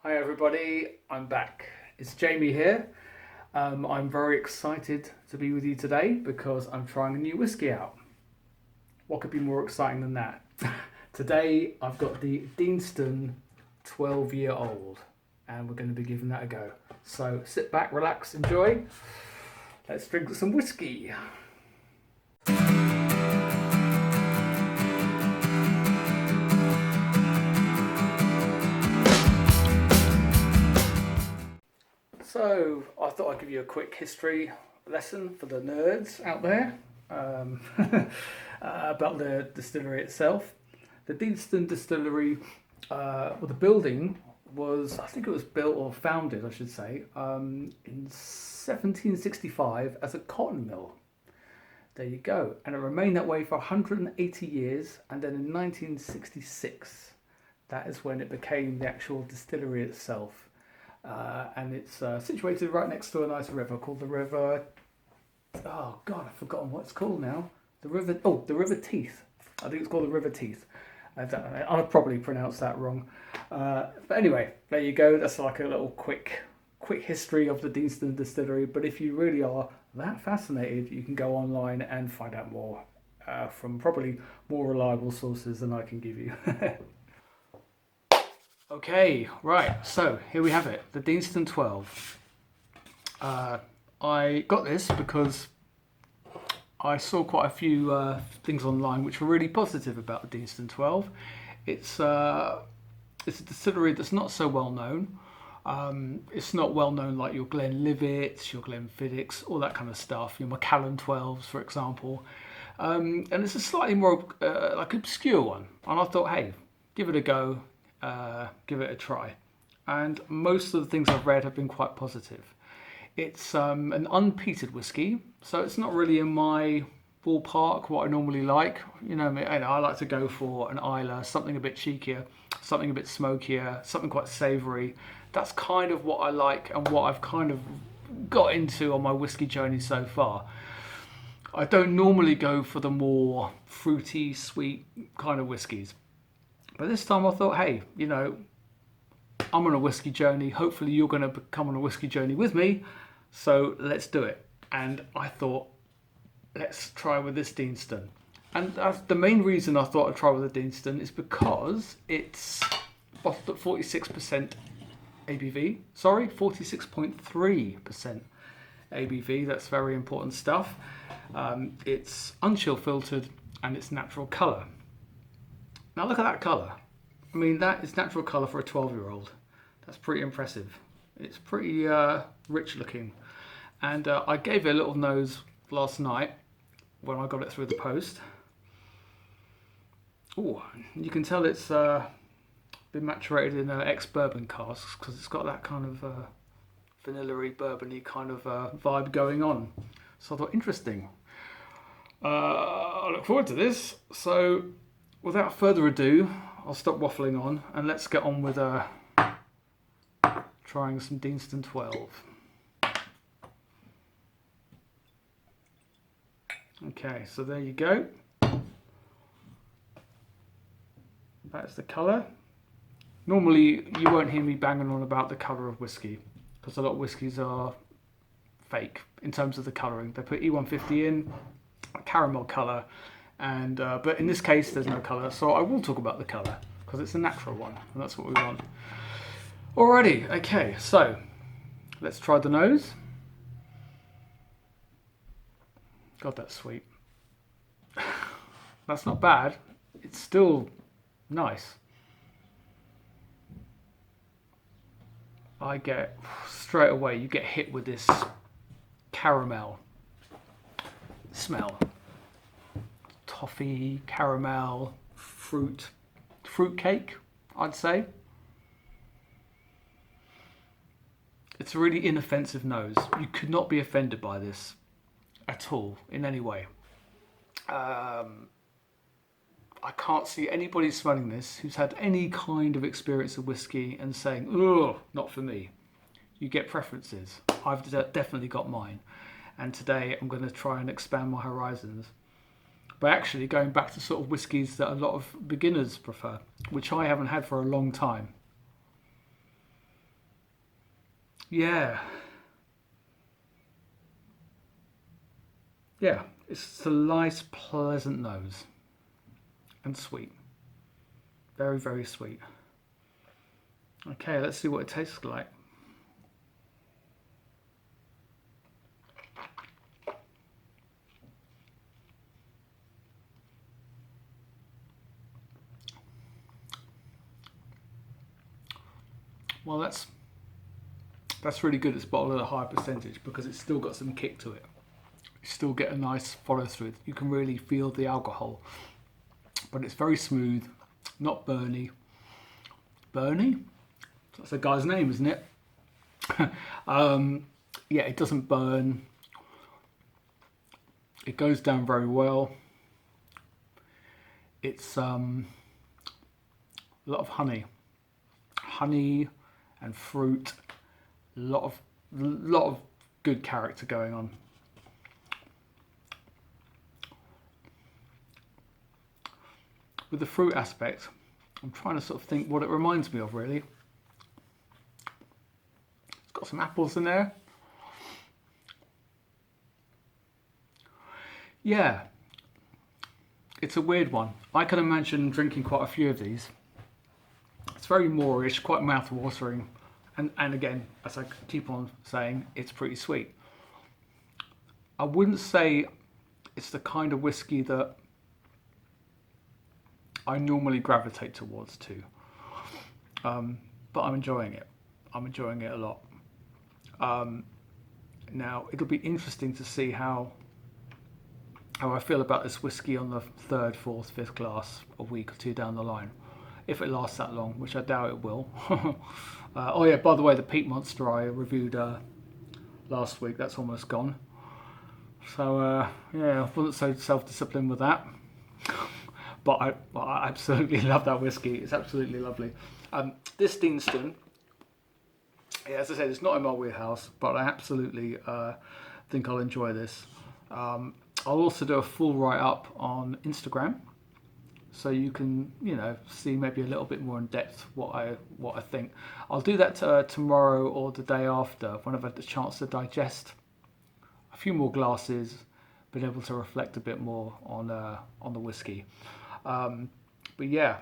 Hi everybody, I'm back. It's Jamie here. I'm very excited to be with you today because I'm trying a new whiskey out. What could be more exciting than that? Today I've got the Deanston 12-year-old and we're going to be giving that a go. So sit back, relax, enjoy. Let's drink some whiskey. So I thought I'd give you a quick history lesson for the nerds out there about the distillery itself. The Deanston distillery, the building was, I think it was built or founded, I should say, in 1765 as a cotton mill. There you go. And it remained that way for 180 years. And then in 1966, that is when it became the actual distillery itself. And it's situated right next to a nice river called the River. Oh God, I've forgotten what it's called now. The River Teith. I think it's called the River Teith. I'll probably pronounce that wrong. But anyway, there you go. That's like a little quick history of the Deanston distillery. But if you really are that fascinated, you can go online and find out more from probably more reliable sources than I can give you. Okay, right, so here we have it, the Deanston 12. I got this because I saw quite a few things online which were really positive about the Deanston 12. It's a distillery that's not so well known. It's not well known like your Glenlivets, your Glenfiddichs, all that kind of stuff, your Macallan 12s, for example. And it's a slightly more like obscure one. And I thought, hey, give it a go. Give it a try, and most of the things I've read have been quite positive. It's an unpeated whiskey, so it's not really in my ballpark what I normally like. You know, I like to go for an Islay, something a bit cheekier, something a bit smokier, something quite savoury. That's kind of what I like and what I've kind of got into on my whiskey journey so far. I don't normally go for the more fruity, sweet kind of whiskies. But this time I thought, hey, you know, I'm on a whiskey journey. Hopefully you're going to come on a whiskey journey with me. So let's do it. And I thought, let's try with this Deanston. And that's the main reason I thought I'd try with the Deanston is because it's bottled at 46% ABV. Sorry, 46.3% ABV. That's very important stuff. It's unchill filtered and it's natural colour. Now look at that colour. I mean, that is natural colour for a 12-year-old. That's pretty impressive. It's pretty rich looking. And I gave it a little nose last night when I got it through the post. Oh, you can tell it's been maturated in ex-bourbon casks because it's got that kind of vanilla-y, bourbon-y kind of vibe going on. So I thought, interesting. I look forward to this. So, without further ado, I'll stop waffling on and let's get on with trying some Deanston 12. Okay, so there you go. That's the colour. Normally you won't hear me banging on about the colour of whiskey because a lot of whiskies are fake in terms of the colouring. They put E150 in, a caramel colour. And but in this case there's no colour, so I will talk about the colour because it's a natural one and that's what we want. Alrighty, okay, so let's try the nose. God, that's sweet. That's not bad. It's still nice. I get straight away, you get hit with this caramel smell. Toffee, caramel, fruit cake, I'd say. It's a really inoffensive nose. You could not be offended by this at all in any way. I can't see anybody smelling this who's had any kind of experience of whiskey and saying, "Oh, not for me." You get preferences. I've definitely got mine. And today I'm going to try and expand my horizons by actually going back to sort of whiskies that a lot of beginners prefer, which I haven't had for a long time. yeah, yeah, it's a nice, pleasant nose and sweet. Very, very sweet. Okay, let's see what it tastes like. Well, that's really good. It's bottled at a high percentage because it's still got some kick to it. You still get a nice follow through. You can really feel the alcohol, but it's very smooth, not burny. Burny? That's a guy's name, isn't it? Yeah, it doesn't burn. It goes down very well. It's a lot of honey and fruit. A lot of good character going on. With the fruit aspect, I'm trying to sort of think what it reminds me of, really. It's got some apples in there. Yeah, it's a weird one. I can imagine drinking quite a few of these. It's very moorish, quite mouth-watering, and again, as I keep on saying, it's pretty sweet. I wouldn't say it's the kind of whiskey that I normally gravitate towards too, but I'm enjoying it. I'm enjoying it a lot. Now it'll be interesting to see how I feel about this whiskey on the third, fourth, fifth glass a week or two down the line, if it lasts that long, which I doubt it will. Oh yeah, by the way, the Peat Monster I reviewed last week, that's almost gone. So yeah, I wasn't so self-disciplined with that. But I absolutely love that whiskey. It's absolutely lovely. This Deanston, yeah, as I said, it's not in my wheelhouse, but I absolutely think I'll enjoy this. I'll also do a full write-up on Instagram, so you can, see maybe a little bit more in depth what I think. I'll do that tomorrow or the day after when I've had the chance to digest a few more glasses, been able to reflect a bit more on the whiskey. But yeah,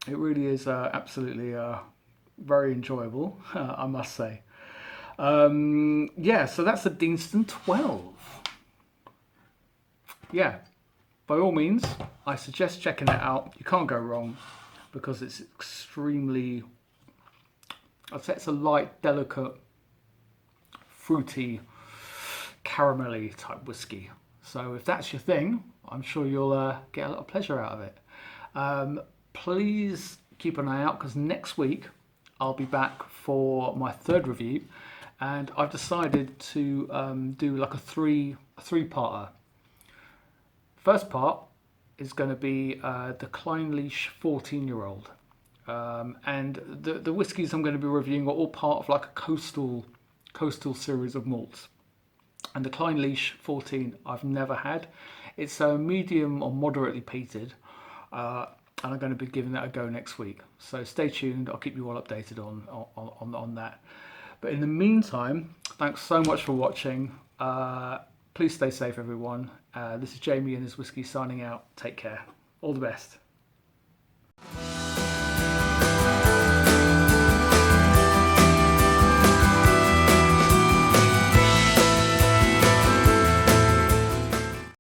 it really is absolutely very enjoyable, I must say. Yeah, so that's the Deanston 12. Yeah, by all means, I suggest checking it out. You can't go wrong because it's extremely, I'd say it's a light, delicate, fruity, caramelly type whiskey. So if that's your thing, I'm sure you'll get a lot of pleasure out of it. Please keep an eye out because next week I'll be back for my third review, and I've decided to do like a three-parter. First part is going to be the Clynelish 14-year-old, and the whiskies I'm going to be reviewing are all part of like a coastal series of malts. And the Clynelish 14 I've never had. It's a medium or moderately peated, and I'm going to be giving that a go next week. So stay tuned. I'll keep you all updated on that. But in the meantime, thanks so much for watching. Please stay safe, everyone. This is Jamie and his whiskey signing out. Take care. All the best.